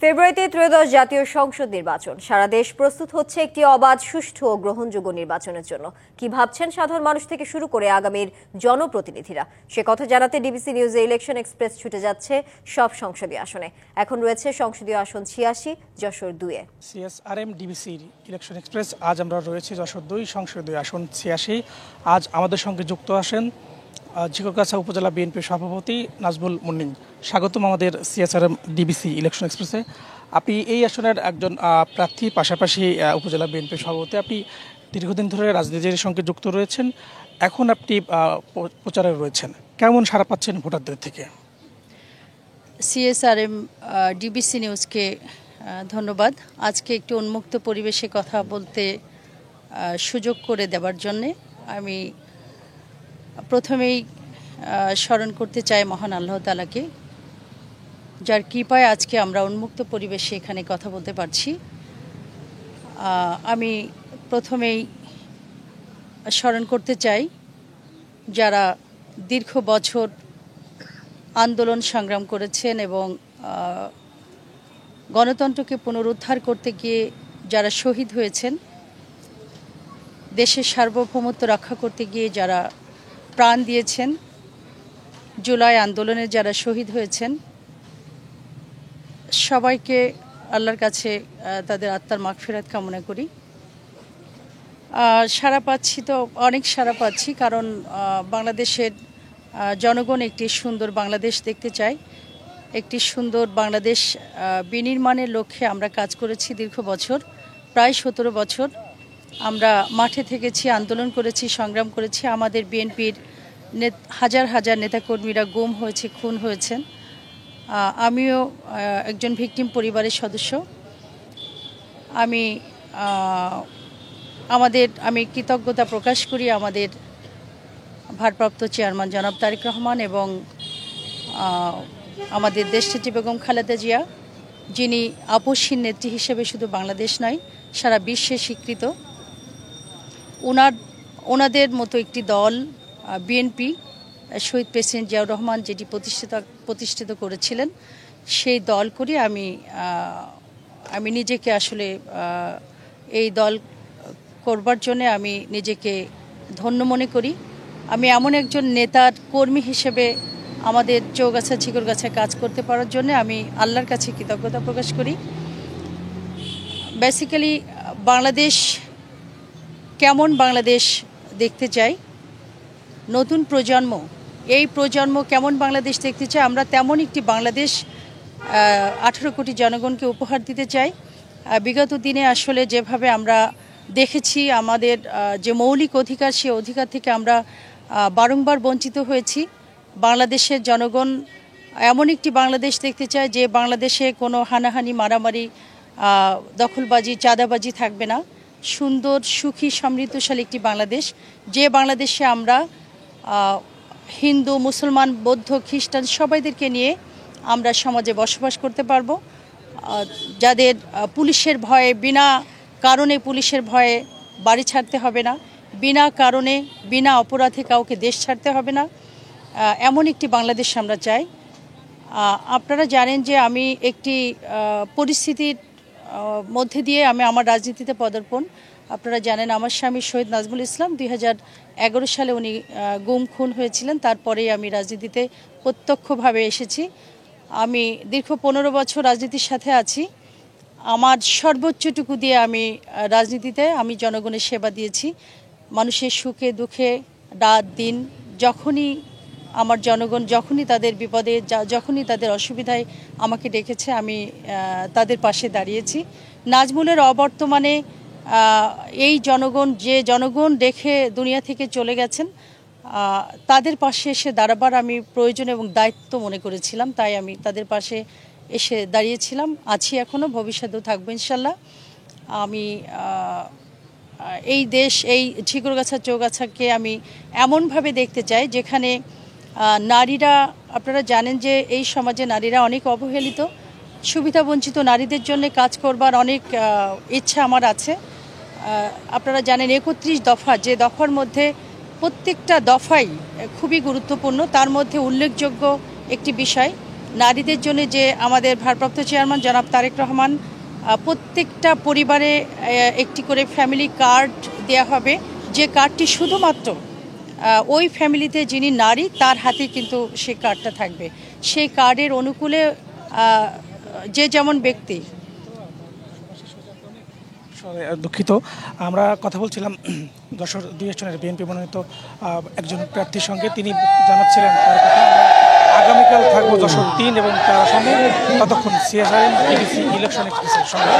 ফেব্রুয়ারিতে ত্রয়োদশ জাতীয় সংসদ নির্বাচন। সারা দেশ প্রস্তুত হচ্ছে একটি অবাধ, সুষ্ঠু ও গ্রহণযোগ্য নির্বাচনের জন্য। কি ভাবছেন সাধারণ মানুষ থেকে শুরু করে আগামীর জনপ্রতিনিধিরা, সে কথা জানাতে ডিবিসি নিউজে ইলেকশন এক্সপ্রেস ছুটে যাচ্ছে সব সংসদীয় আসনে। এখন রয়েছে সংসদীয় আসন ৮৬, যশোর ২-এ। সিএসআরএম ডিবিসির ইলেকশন এক্সপ্রেস। আজ আমরা রয়েছি যশোর ২ সংসদীয় আসন ৮৬। আজ আমাদের সঙ্গে যুক্ত আসেন ঝিকরগাছা উপজেলা বিএনপির সভাপতি নাজমুল মুন্নিন। স্বাগতম আমাদের সিএসআরএম ডিবিসি ইলেকশন এক্সপ্রেসে। আপনি এই আসনের একজন প্রার্থী, পাশাপাশি উপজেলা বিএনপির সভাপতি। আপনি দীর্ঘদিন ধরে রাজনীতির সঙ্গে যুক্ত রয়েছেন, এখন আপনি প্রচারে রয়েছেন। কেমন সাড়া পাচ্ছেন ভোটারদের থেকে? সিএসআরএম ডিবিসি নিউজকে ধন্যবাদ আজকে একটি উন্মুক্ত পরিবেশে কথা বলতে সুযোগ করে দেওয়ার জন্যে। আমি প্রথমেই স্মরণ করতে চাই মহান আল্লাহ তাআলাকে, যার কৃপায় আজকে আমরা উন্মুক্ত পরিবেশে এখানে কথা বলতে পারছি। আমি প্রথমেই স্মরণ করতে চাই যারা দীর্ঘ বছর আন্দোলন সংগ্রাম করেছেন এবং গণতন্ত্রকে পুনরুদ্ধার করতে গিয়ে যারা শহীদ হয়েছেন, দেশের সার্বভৌমত্ব রক্ষা করতে গিয়ে যারা প্রাণ দিয়েছেন, জুলাই আন্দোলনে যারা শহীদ হয়েছেন, সবাইকে আল্লাহর কাছে তাদের আত্মার মাগফিরাত কামনা করি। সাড়া পাচ্ছি তো অনেক সাড়া পাচ্ছি, কারণ বাংলাদেশের জনগণ একটি সুন্দর বাংলাদেশ দেখতে চায়। একটি সুন্দর বাংলাদেশ বিনির্মাণের লক্ষ্যে আমরা কাজ করেছি দীর্ঘ বছর, প্রায় ১৭ বছর। আমরা মাঠে থেকেছি, আন্দোলন করেছি, সংগ্রাম করেছি। আমাদের বিএনপির হাজার হাজার নেতাকর্মীরা গুম হয়েছে, খুন হয়েছেন। আমিও একজন ভিকটিম পরিবারের সদস্য। আমি কৃতজ্ঞতা প্রকাশ করি আমাদের ভারপ্রাপ্ত চেয়ারম্যান জনাব তারেক রহমান এবং আমাদের দেশনেত্রী বেগম খালেদা জিয়া, যিনি আপসহীন নেত্রী হিসেবে শুধু বাংলাদেশ নয়, সারা বিশ্বে স্বীকৃত। ওনাদের মতো একটি দল বিএনপি, শহীদ প্রেসিডেন্ট জিয়াউর রহমান যেটি প্রতিষ্ঠিত করেছিলেন, সেই দল করি আমি নিজেকে আসলে এই দল করবার জন্য আমি নিজেকে ধন্য মনে করি। আমি এমন একজন নেতার কর্মী হিসেবে আমাদের চৌগাছা ঝিকরগাছায় কাজ করতে পারার জন্য আমি আল্লাহর কাছে কৃতজ্ঞতা প্রকাশ করি। বেসিক্যালি বাংলাদেশ কেমন বাংলাদেশ দেখতে চাই, নতুন প্রজন্ম, এই প্রজন্ম কেমন বাংলাদেশ দেখতে চায়, আমরা তেমন একটি বাংলাদেশ 18 কোটি জনগণকে উপহার দিতে চাই। বিগত দিনে আসলে যেভাবে আমরা দেখেছি আমাদের যে মৌলিক অধিকার, সে অধিকার থেকে আমরা বারংবার বঞ্চিত হয়েছি। বাংলাদেশের জনগণ এমন একটি বাংলাদেশ দেখতে চায় যে বাংলাদেশে কোনো হানাহানি, মারামারি, দখলবাজি, চাঁদাবাজি থাকবে না। সুন্দর, সুখী, সমৃদ্ধশালী একটি বাংলাদেশ, যে বাংলাদেশে আমরা হিন্দু, মুসলমান, বৌদ্ধ, খ্রিস্টান সবাইদেরকে নিয়ে আমরা সমাজে বসবাস করতে পারবো। যাদের পুলিশের ভয়ে, বিনা কারণে পুলিশের ভয়ে বাড়ি ছাড়তে হবে না, বিনা কারণে বিনা অপরাধে কাউকে দেশ ছাড়তে হবে না, এমন একটি বাংলাদেশ আমরা চাই। আপনারা জানেন যে আমি একটি পরিস্থিতির মধ্যে দিয়ে আমার রাজনীতিতে পদার্পণ। আপনারা জানেন আমার স্বামী শহীদ নাজমুল ইসলাম 2011 সালে উনি গুম খুন হয়েছিলেন। তারপরেই আমি রাজনীতিতে প্রত্যক্ষভাবে এসেছি। আমি দীর্ঘ 15 বছর রাজনীতির সাথে আছি। আমার সর্বোচ্চটুকু দিয়ে আমি রাজনীতিতে জনগণের সেবা দিয়েছি। মানুষের সুখে দুঃখে রাত দিন, যখনই আমার জনগণ, যখনই তাদের বিপদে, যখনই তাদের অসুবিধায় আমাকে ডেকেছে, আমি তাদের পাশে দাঁড়িয়েছি। নাজমুলের অবর্তমানে এই জনগণ, যে জনগণ দেখে দুনিয়া থেকে চলে গেছেন, তাদের পাশে এসে দাঁড়াবার আমি প্রয়োজন এবং দায়িত্ব মনে করেছিলাম। তাই আমি তাদের পাশে এসে দাঁড়িয়েছিলাম, আছি এখনও, ভবিষ্যতেও থাকবো ইনশাল্লাহ। আমি এই দেশ, এই ঝিকরগাছা চৌগাছাকে আমি এমনভাবে দেখতে চাই যেখানে নারীরা, আপনারা জানেন যে এই সমাজে নারীরা অনেক অবহেলিত। সুবিধাবঞ্চিত নারীদের জন্য কাজ করবার অনেক ইচ্ছা আমার আছে। আপনারা জানেন 31 দফা, যে দফার মধ্যে প্রত্যেকটা দফাই খুবই গুরুত্বপূর্ণ। তার মধ্যে উল্লেখযোগ্য একটি বিষয় নারীদের জন্য যে আমাদের ভারপ্রাপ্ত চেয়ারম্যান জনাব তারেক রহমান প্রত্যেকটা পরিবারে একটি করে ফ্যামিলি কার্ড দেয়া হবে, যে কার্ডটি শুধুমাত্র ওই ফ্যামিলিতে যিনি নারী তার হাতে কিন্তু সেই কার্ডটা থাকবে। সেই কার্ডের অনুকূলে যে যেমন ব্যক্তি। দুঃখিত, আমরা কথা বলছিলাম যশোর 2 আসনের বিএনপি মনোনীত একজন প্রার্থীর সঙ্গে। তিনি জানাচ্ছিলেন তার কথা, আগামীকাল থাকবো যশোর 3 এবং 4 আসনে। ততক্ষণ সিএসআরএম ডিবিসি ইলেকশন এক্সপ্রেসের সঙ্গে।